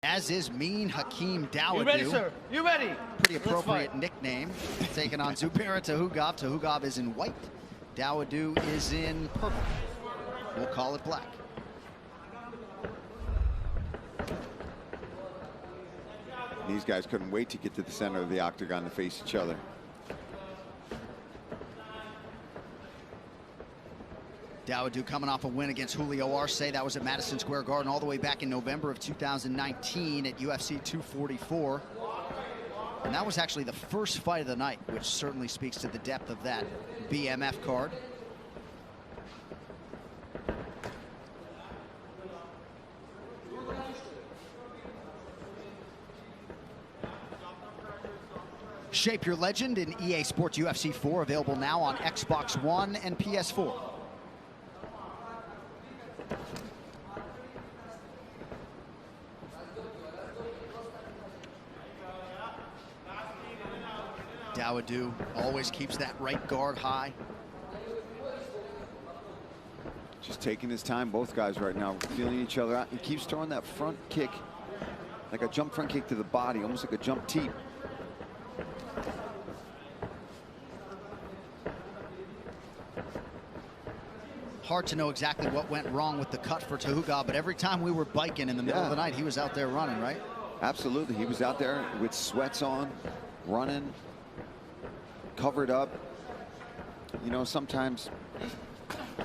As is Mean Hakeem Dawudu. You ready, sir? You ready? Pretty appropriate nickname. Taking on Zubairu Tuhugov. Tuhugov is in white. Dawudu is in purple. We'll call it black. These guys couldn't wait to get to the center of the octagon to face each other. Dawudu coming off a win against Julio Arce. That was at Madison Square Garden all the way back in November of 2019 at UFC 244. And that was actually the first fight of the night, which certainly speaks to the depth of that BMF card. Shape Your Legend in EA Sports UFC 4, available now on Xbox One and PS4. Dawudu always keeps that right guard high. Just taking his time, both guys right now, feeling each other out. He keeps throwing that front kick, like a jump front kick to the body, almost like a jump teep. Hard to know exactly what went wrong with the cut for Tuhugov, but every time we were biking in the middle of the night, he was out there running, right? Absolutely. He was out there with sweats on, running, covered up. You know, sometimes,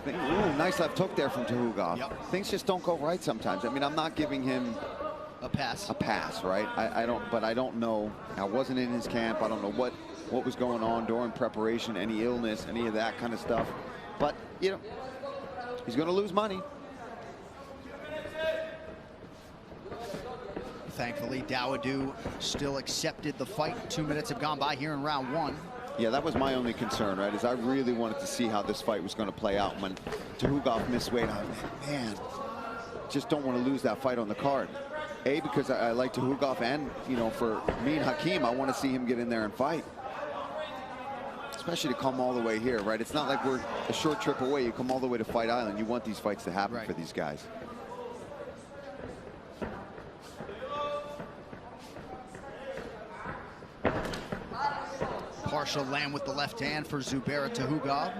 ooh, nice left hook there from Tuhugov. Yep. Things just don't go right sometimes. I mean, I'm not giving him a pass. A pass, right? I don't know. I wasn't in his camp. I don't know what was going on during preparation, any illness, any of that kind of stuff. But, you know, he's going to lose money. Thankfully, Dawudu still accepted the fight. 2 minutes have gone by here in round one. Yeah, that was my only concern, right? Is I really wanted to see how this fight was going to play out. When Tuhugov missed weight, I was like, man, just don't want to lose that fight on the card. A, because I like Tuhugov, and, you know, for me and Hakeem, I want to see him get in there and fight. Especially to come all the way here, right? It's not like we're a short trip away. You come all the way to Fight Island. You want these fights to happen for these guys. Partial land with the left hand for Zubairu Tuhugov.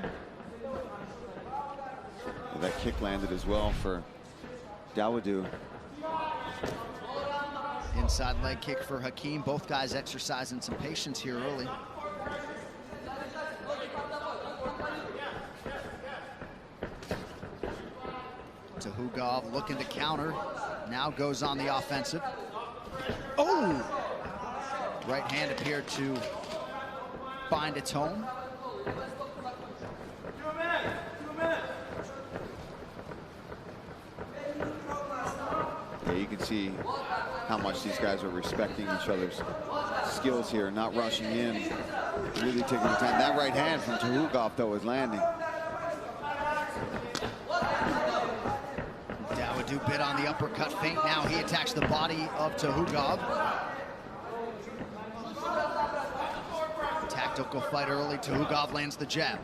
That kick landed as well for Dawudu. Inside leg kick for Hakeem. Both guys exercising some patience here early. Tuhugov looking to counter. Now goes on the offensive. Oh! Right hand appeared to find its home. Yeah, you can see how much these guys are respecting each other's skills here, not rushing in, really taking the time. That right hand from Tuhugov, though, is landing. Dawudu bit on the uppercut feint. Now he attacks the body of Tuhugov. Tactical fight early. Tuhugov lands the jab.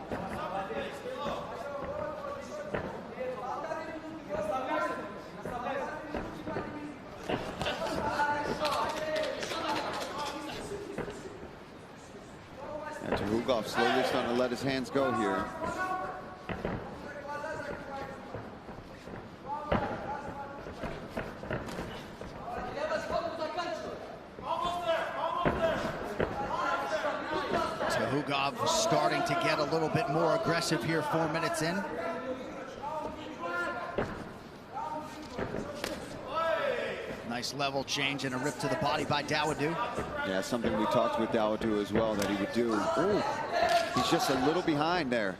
And Tuhugov slowly starting to let his hands go here. Tuhugov starting to get a little bit more aggressive here 4 minutes in. Nice level change and a rip to the body by Dawudu. Yeah, something we talked with Dawudu as well that he would do. Ooh, he's just a little behind there.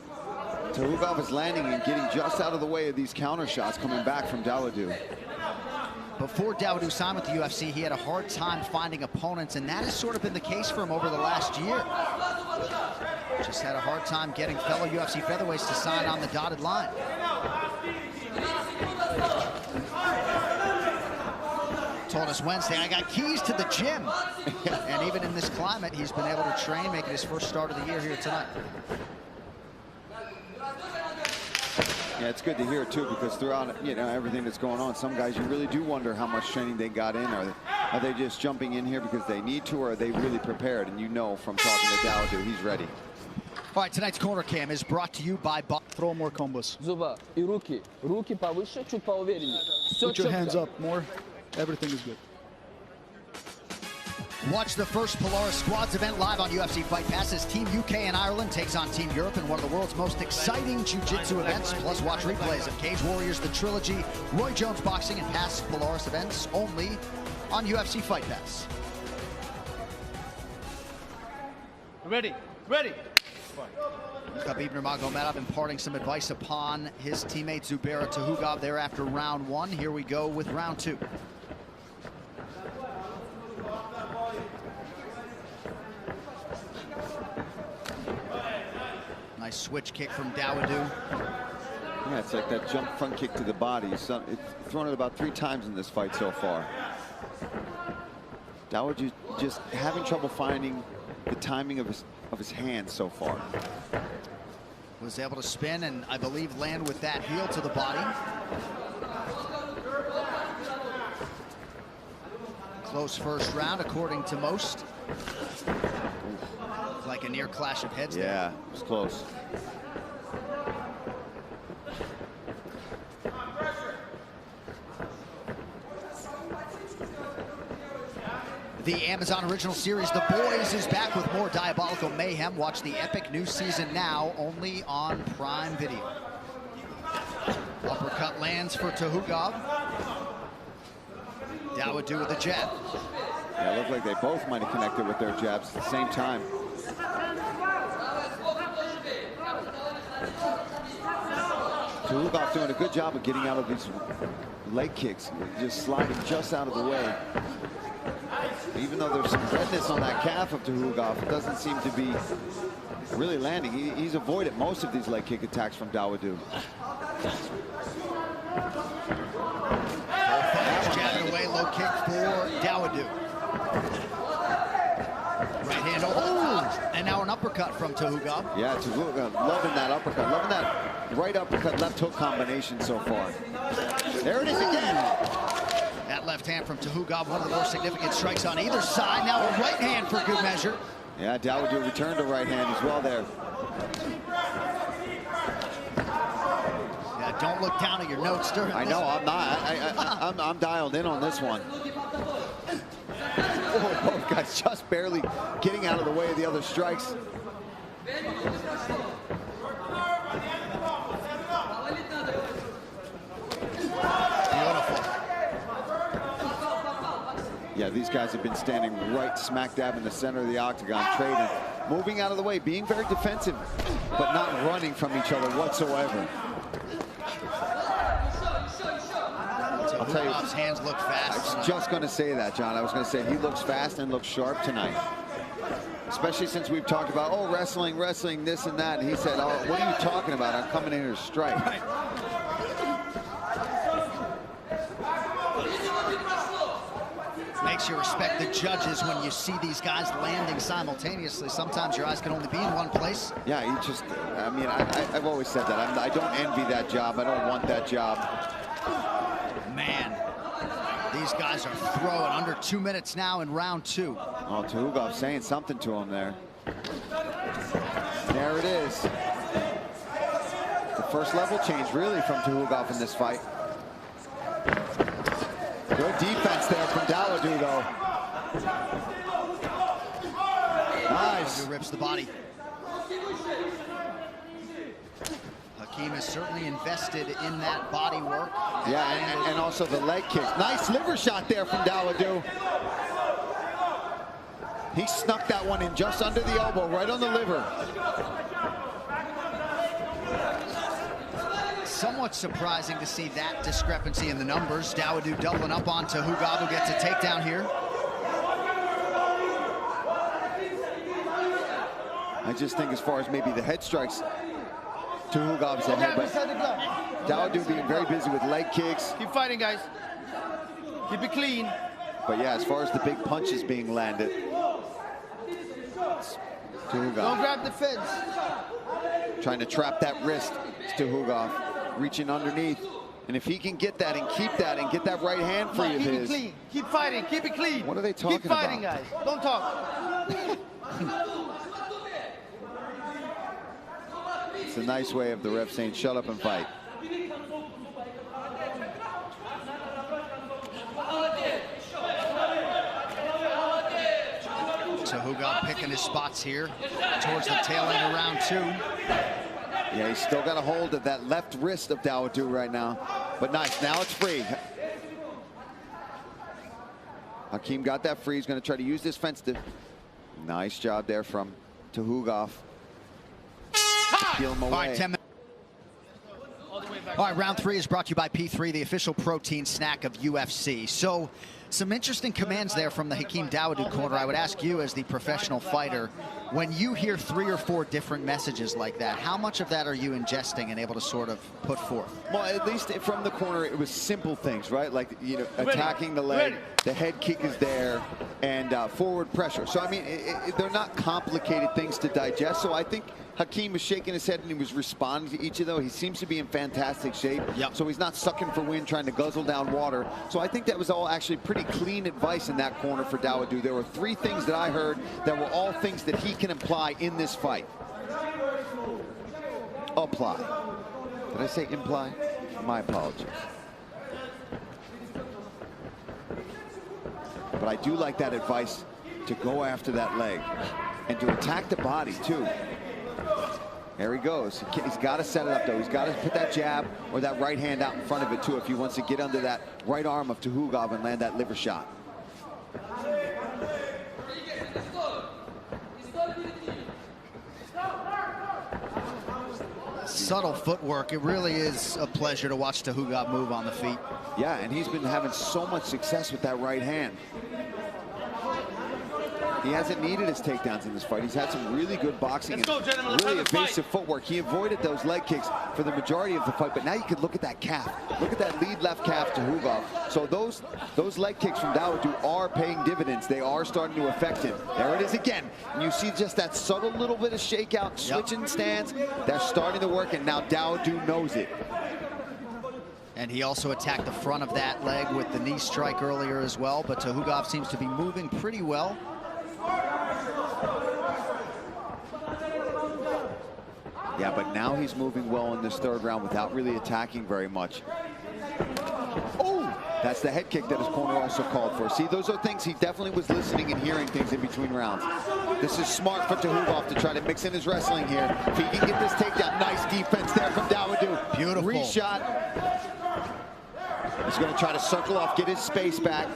Tuhugov is landing and getting just out of the way of these counter shots coming back from Dawudu. Before Dawudu signed with the UFC, he had a hard time finding opponents, and that has sort of been the case for him over the last year. Just had a hard time getting fellow UFC featherweights to sign on the dotted line. Told us Wednesday, I got keys to the gym. And even in this climate, he's been able to train, making his first start of the year here tonight. Yeah, it's good to hear too, because throughout everything that's going on, some guys you really do wonder how much training they got in. Are they just jumping in here because they need to, or are they really prepared? And from talking to Довуд, he's ready. All right, tonight's corner cam is brought to you by Throw more combos. Зуба и руки повыше, чуть поувереннее. Put your hands up more. Everything is good. Watch the first Polaris Squads event live on UFC Fight Pass as Team UK and Ireland takes on Team Europe in one of the world's most exciting jiu-jitsu events. Plus, watch replays of Cage Warriors, The Trilogy, Roy Jones Boxing, and past Polaris events only on UFC Fight Pass. Ready. Khabib Nurmagomedov imparting some advice upon his teammate Zubairu Tuhugov there after round one. Here we go with round two. Nice switch kick from Довуд. Yeah, it's like that jump front kick to the body. It's thrown it about 3 times in this fight so far. Довуд just having trouble finding the timing of his hands so far. Was able to spin and I believe land with that heel to the body. Close first round according to most. Like a near clash of heads. Yeah, there. it was close. The Amazon original series, The Boys, is back with more diabolical mayhem. Watch the epic new season now, only on Prime Video. Uppercut lands for Tuhugov. Довуд with a jab. Yeah, it looked like they both might have connected with their jabs at the same time. Tuhugov doing a good job of getting out of these leg kicks, just sliding just out of the way. Even though there's some redness on that calf of Tuhugov, it doesn't seem to be really landing. He's avoided most of these leg kick attacks from Довуд. Jabbing away, low kick for Довуд. Right hand over the top, and now an uppercut from Tuhugov. Yeah, Tuhugov loving that uppercut, loving that right uppercut, left hook combination so far. There it is again. That left hand from Tuhugov, one of the more significant strikes on either side. Now a right hand for good measure. Yeah, Довуд returned to right hand as well there. Yeah, don't look down at your notes during I know, I'm not. I'm dialed in on this one. Oh, both guys just barely getting out of the way of the other strikes. Yeah, these guys have been standing right smack dab in the center of the octagon, trading, moving out of the way, being very defensive, but not running from each other whatsoever. I'll tell you, his hands look fast. I was just going to say that, John. I was going to say he looks fast and looks sharp tonight. Especially since we've talked about, oh, wrestling, this and that. And he said, oh, what are you talking about? I'm coming in here to strike. Right. Makes you respect the judges when you see these guys landing simultaneously. Sometimes your eyes can only be in one place. Yeah, he just, I mean, I've always said that. I don't envy that job. I don't want that job. Man, these guys are throwing under 2 minutes now in round two. Oh, Tuhugov saying something to him there. There it is. The first level change really from Tuhugov in this fight. Good defense there from Довуд, though. Nice. Rips the body. Hakim is certainly invested in that body work. Yeah, and also the leg kick. Nice liver shot there from Довуд. He snuck that one in just under the elbow, right on the liver. Somewhat surprising to see that discrepancy in the numbers. Довуд doubling up on Tuhugov, who gets a takedown here. I just think as far as maybe the head strikes, Tuhugov's ahead, but Довуд being very busy with leg kicks. Keep fighting, guys. Keep it clean. But yeah, as far as the big punches being landed, Tuhugov Don't grab the fence. trying to trap that wrist. It's Tuhugov. reaching underneath. And if he can get that and keep that and get that right hand free of his. Keep it clean. Keep fighting. Keep it clean. What are they talking about? Keep fighting, about? guys. Don't talk. It's a nice way of the ref saying, shut up and fight. Tuhugov picking his spots here towards the tail end of round 2. Yeah, he's still got a hold of that left wrist of Довуд right now. But nice, now it's free. Hakim got that free. He's going to try to use this fence to... Nice job there from Тухугов. Peel him away. All right, 10 minutes. All right, round 3 is brought to you by P3, the official protein snack of UFC. So, some interesting commands there from the Hakim Довуд corner. I would ask you, as the professional fighter, when you hear 3 or 4 different messages like that, how much of that are you ingesting and able to sort of put forth? Well, at least from the corner, it was simple things, right? Like, you know, attacking the leg, the head kick is there, and forward pressure. So, I mean, they're not complicated things to digest. So, I think Hakim was shaking his head and he was responding to each of those. He seems to be in fantastic shape. Yep. So, he's not sucking for wind, trying to guzzle down water. So, I think that was all actually pretty clean advice in that corner for Довуд. There were 3 things that I heard that were all things that he can apply in this fight. Apply. Did I say imply? My apologies. But I do like that advice to go after that leg and to attack the body too. There he goes. He's got to set it up though. He's got to put that jab or that right hand out in front of it too if he wants to get under that right arm of Тухугов and land that liver shot. Subtle footwork. It really is a pleasure to watch Тухугов move on the feet. Yeah, and he's been having so much success with that right hand. He hasn't needed his takedowns in this fight. He's had some really good boxing and really evasive footwork. He avoided those leg kicks for the majority of the fight, but now you can look at that calf. Look at that lead left calf to Тухугов. So those leg kicks from Довуд are paying dividends. They are starting to affect him. There it is again. And you see just that subtle little bit of shakeout, switching stance. That's starting to work, and now Довуд knows it. And he also attacked the front of that leg with the knee strike earlier as well, but Тухугов seems to be moving pretty well. Yeah, but now he's moving well in this 3rd round without really attacking very much. Oh, that's the head kick that his corner also called for. See, those are things he definitely was listening and hearing things in between rounds. This is smart for Тухугов to try to mix in his wrestling here. If he can get this takedown, nice defense there from Довуд. Beautiful. Reshot. He's going to try to circle off, get his space back.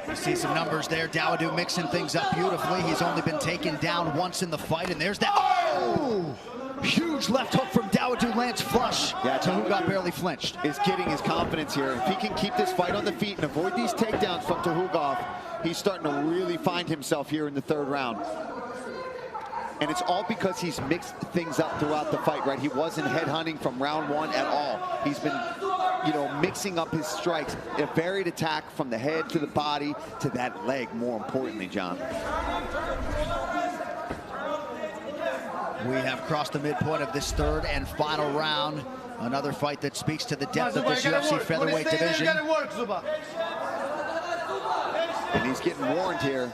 You see some numbers there. Довуд mixing things up beautifully. He's only been taken down once in the fight, and there's that. Oh! Huge left hook from Довуд lands flush. Yeah, Тухугов barely flinched. Is getting his confidence here. If he can keep this fight on the feet and avoid these takedowns from Тухугов, he's starting to really find himself here in the 3rd round. And it's all because he's mixed things up throughout the fight, right? He wasn't headhunting from round 1 at all. He's been, you know, mixing up his strikes. A varied attack from the head to the body to that leg, more importantly, John. We have crossed the midpoint of this 3rd and final round. Another fight that speaks to the depth of this UFC featherweight division. And he's getting warned here.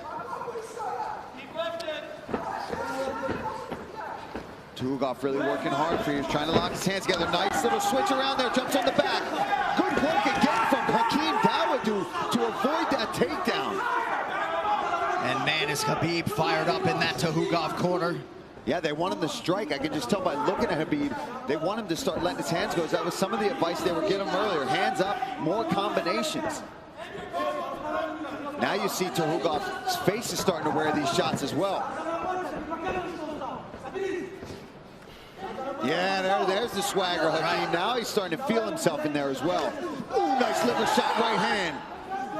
Тухугов really working hard for you. He's trying to lock his hands together. Nice little switch around there. Jumps on the back. Good work again from Hakim Довуд to avoid that takedown. And man, is Khabib fired up in that Тухугов corner. Yeah, they want him to strike. I can just tell by looking at Khabib. They want him to start letting his hands go. That was some of the advice they were giving him earlier. Hands up, more combinations. Now you see Тухуgov's face is starting to wear these shots as well. Yeah, there's the swagger, Hakim. Now he's starting to feel himself in there as well. Ooh, nice liver shot, right hand.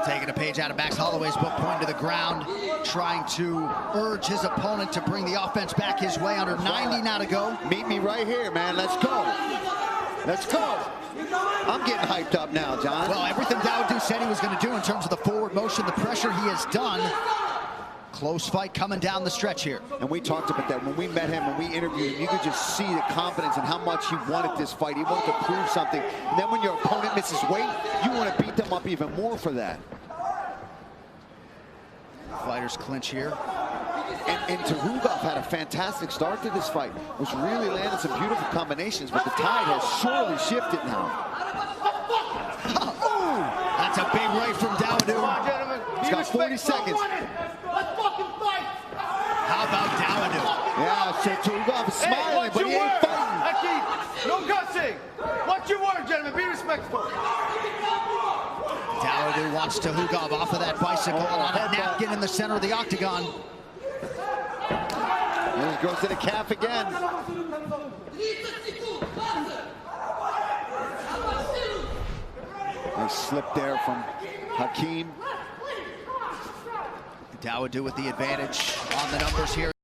Taking a page out of Max Holloway's book, pointing to the ground, trying to urge his opponent to bring the offense back his way. Under 90 now to go. Meet me right here, man. Let's go. Let's go. I'm getting hyped up now, John. Well, everything Довуд said he was going to do in terms of the forward motion, the pressure he has done. Close fight coming down the stretch here. And we talked about that when we met him, when we interviewed him. You could just see the confidence and how much he wanted this fight. He wanted to prove something. And then when your opponent misses weight, you want to beat them up even more for that. Fighters clinch here. And Тухугов had a fantastic start to this fight. Was really landing some beautiful combinations, but the tide has surely shifted now. That's a big right from Довуд. He's got 40 seconds. Let's fucking fight. How about Довуд? Yeah, so Тухугov is smiling, but he ain't fighting. Hakim, no gussing. Watch your word, gentlemen. Be respectful. Довуд wants Тухугov off of that bicycle on a napkin in the center of the octagon. And he goes to the calf again. Nice slip there from Hakim. Довуд with the advantage on the numbers here.